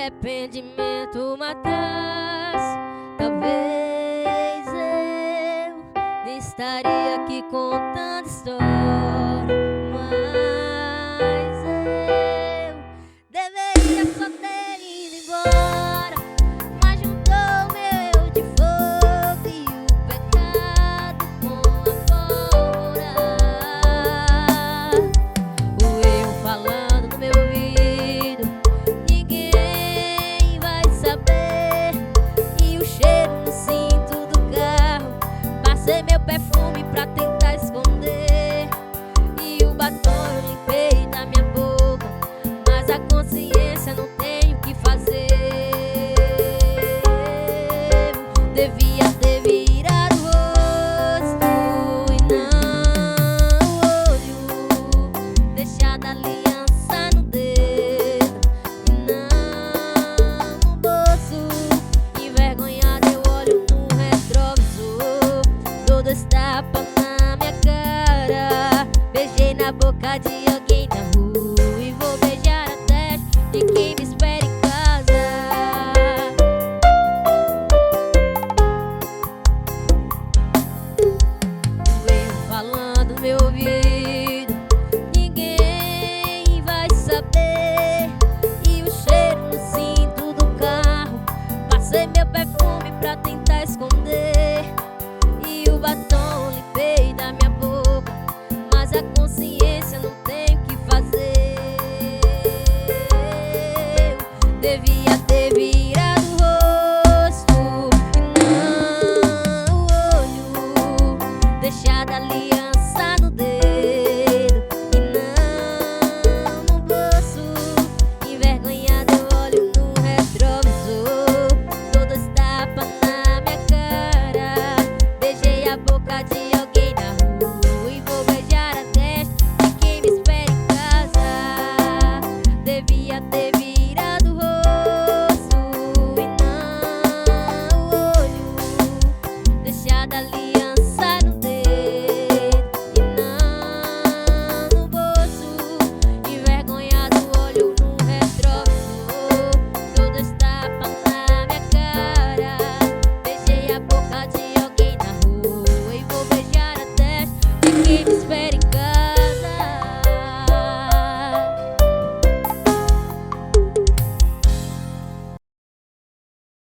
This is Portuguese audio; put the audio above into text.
arrependimento matasse, talvez eu nem estaria aqui contando história. Mas eu deveria só ter ido embora, mas juntou meu de fogo e o pecado com a pólvora. O erro falando no meu ouvido, ninguém vai saber. E o cheiro no cinto do carro, passei meu perfume pra tentar esconder. E o batom eu limpei da minha boca, mas a consciência não tem o que fazer. Devia ter virado o rosto e não o olho, deixado a aliança no dedo e não no bolso. Envergonhada eu olho no retrovisor, dou 2 tapas na minha cara. Beijei na boca de alguém na rua e vou beijar a testa de quem me espera em casa. O erro falando no meu ouvido, ninguém vai saber. E o cheiro no cinto do carro, passei meu perfume pra tentar esconder. E o batom limpei da minha boca, mas a consciência não tem o que fazer. Devia ter virado o rosto e não o olho, deixado a aliança no dedo e não no bolso. Envergonhada eu olho no retrovisor, dou 2 tapas na minha cara. Beijei a boca de alguém na rua e vou beijar a testa de quem me espera em casa. Devia ter virado o rosto e não o olho, deixado ali